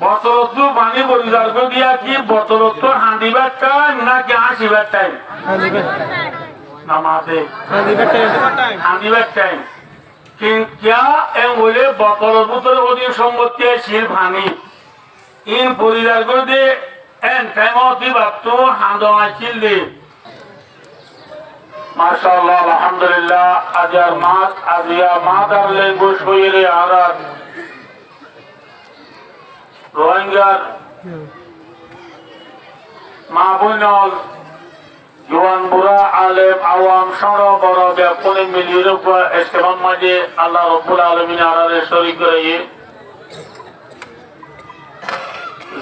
বতরত্ব পানি পরিষ্কার করে দিয়া কি বতরত্ব হাঁদিবার টাইম নাকি আসিবার টাইম? নামাতে হাঁদিবার টাইম। क्या बोले बतल बुतल ओदी सम्पत्ति शिल भानी इन परिवार को दे एन टाइम होती बात तो हांडो आचिल दे माशाअल्लाह अल्हम्दुलिल्लाह अजर मास अजिया मादर ले गोश होई रे आरात रोहिंग्या माबुनल जुआन बुरा आलेम आवाम सरो बड़ो व्यापने मिलिए ऊपर इस्तेमाल मजे अल्लाह रब्बुल आलमीन आराधे शरीक रहिए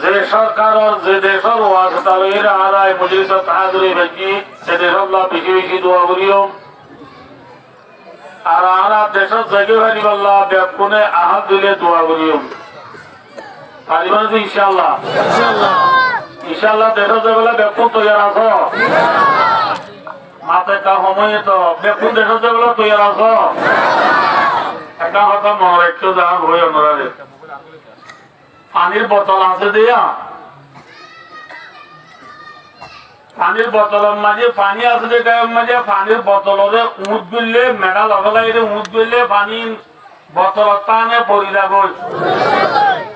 जे सरकार और जे देशर वास्ता रहिए आराय मजलिस तादरी बची से देश अल्लाह बिशी बिशी दुआ करियो आरा देशर जगह वाली अल्लाह व्यापने आहत दिले दुआ करियो तालिबान से इंशाअल्लाह इंशाअल्लाह देशर जगह व्यापन तैयार आछो माते का समय तो बेकुन देखो जगलो तो यार आसो एका কথা মনে রাখছো যা হই ওনারে পানির বোতল আছে দিয়া পানির বোতলের মাঝে পানি আছে যে গায়ের মাঝে পানির বোতলরে উঁত গিললে মেডা লাগাইলে উঁত গিললে পানি বোতল টানে পড়ি যাবে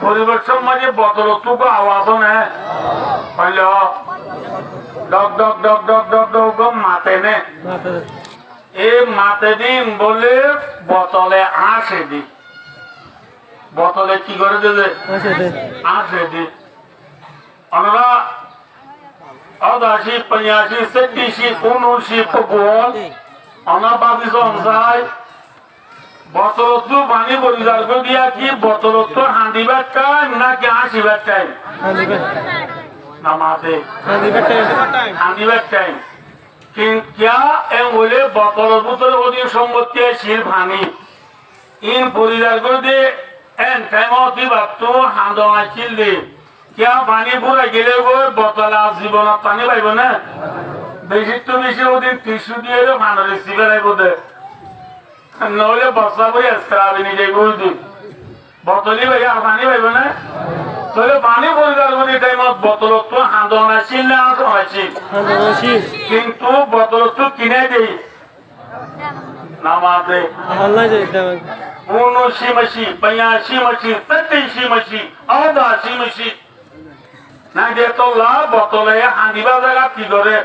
পরিবেশের মাঝে বোতল টুকু আওয়াজ না হইল डॉक डॉक डॉक डॉक डॉक डॉक माते ने ए माते दिन बोले बोतले आसे दी बोतले की करे दे आसे दी अनरा अदाशी पंयाशी सेटीशी कुनूशी फुगोल अना बाबी संसाय बोतल तो पानी परिजार को दिया कि बोतल तो हांडीबार टाइम ना कि आसीबार टाइम नमाते हांडीबार टाइम क्या बोले बतल बुतल ओदी सम्पत्ति शिल भानी इन परिवार को दे एन टाइम होती बात तो हांडो आचिल दे क्या पानी पूरा गेले गो बतल जीवन पानी पाइब ना बेसि तो बेसि ओदी टिश्यू दिए भांडरे सिगारे बोदे नहले बस्ता করে স্ক্রাবে নিজে করে দিন বোতলি ভাই আর পানি পাইব না তাহলে পানি পরিষ্কার করে টাইমত বোতল তো হাঁদো না ছিল না আছে কিন্তু বোতল তো কিনে দেই নামাতে আল্লাহ যাইতাম 79 মাসি 85 মাসি 87 মাসি 88 মাসি না দে তো লা বোতলে হাঁদিবা জায়গা কি করে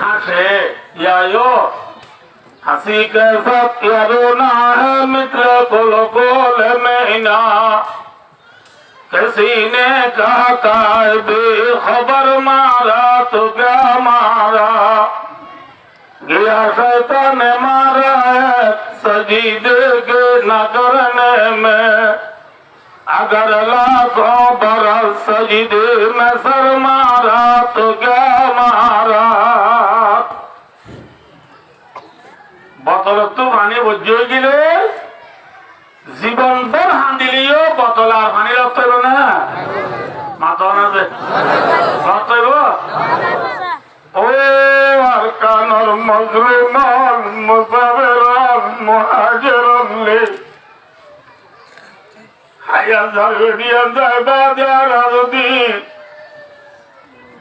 হাসে ইয়ায়ো हंसी के साथ रोना है मित्र कोल महीना किसी ने कहा बेखबर मारा तो क्या मारा गया शैतान मारा है सजीदे के न करने में अगर लाखों बरस सजीदे में सर मारा तो क्या मारा बोतल तो पानी बुझे गिले जीवन भर हांडिलियो बोतल और पानी लगते हो ना माता ना दे लगते हो ओ अरकानर मुस्लिमान मुसाफिरान मुहाजिरान ले हाया जागरिया जाबादिया राजदी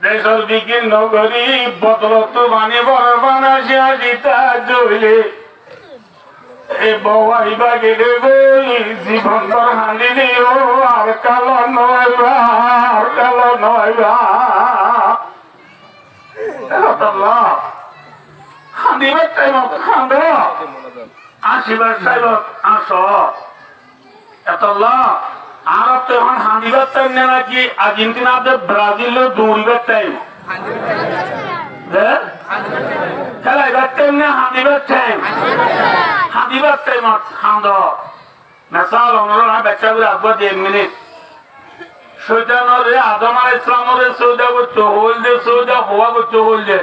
देशर बिकिन नगरी बोतल तो पानी भर बानासिया जीता जोइले ए बवाई बागेले गई जीवन भर हांडिलियो আর কালো নয়বা আল্লাহ হাঁদিবার টাইমত হাঁদ আসিবার টাইমত আসো এতল্লাহ आरब तो हम हांडीबार टाइम ने ना कि अर्जेंटीना दे ब्राजील लो दूरीबार टाइम खेलाइबार टाइम ने हांडीबार टाइम हांडो मिसाल अनुरोध है बच्चा को आगे 1 मिनट शैतान और आदम अलैहिस्सलाम और सौदा को चोल दे सौदा हुआ को चोल दे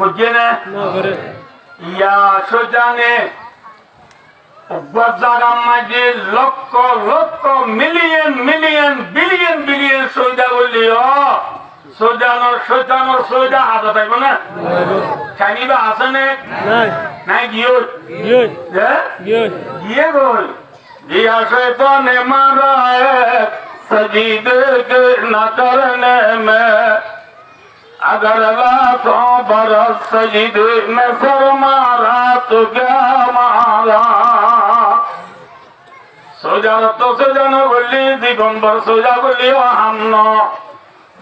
बुझे ने या शैतान ने लक्ष लक्ष मिलियन मिलियन बिलियन बिलियन सौदा बोलियो सौदानर शैतानर सौदा हाथ पाइब ना चाइनिबा आसे ने নাই গিয়ে গই दिया शैतान ने मारा है सजीदे के न करने में, अगर लाखों बरस सजीदे में सर मारा तो क्या मारा। सोजा तो सोजानो बोली दिगंबर सोजा बोली हम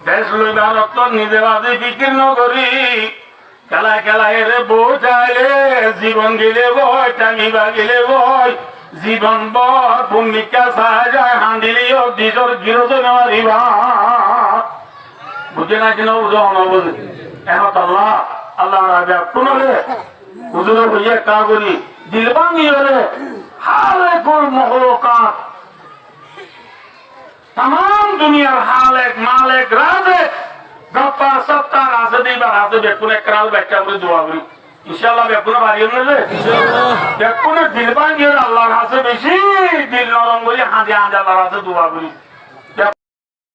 देश লইবার তো নিজের আদি বিকীর্ণ করি, খেলা খেলা এরে বোঝাইলে জীবন গেলে বয় টাঙিবা গেলে বয়, জীবন বর ভূমিকা সাহায্য হান্দিলিও দিজর গিরোজ নেওয়ারিবা। বুঝে না কিনা উদাহরণ বলে এখন আল্লাহ আল্লাহ রাজা কোনরে হুজুরে হইয়া কা করি দিলবাঙ্গি হলে হালে কোন মহলকাত तमाम दुनियार हालेक मालेक राजेक गप्पार सत्तार আছে দিবার আছে বেকুনে ক্রাল ব্যাখ্যা করে দোয়া করি ইনশাআল্লাহ বেকুনে বাড়িও না ইনশাআল্লাহ বেকুনে দিলবাঙ্গি আল্লাহর কাছে বেশি দিল নরম করে হাঁদে হাঁদে আল্লাহর কাছে দোয়া করি।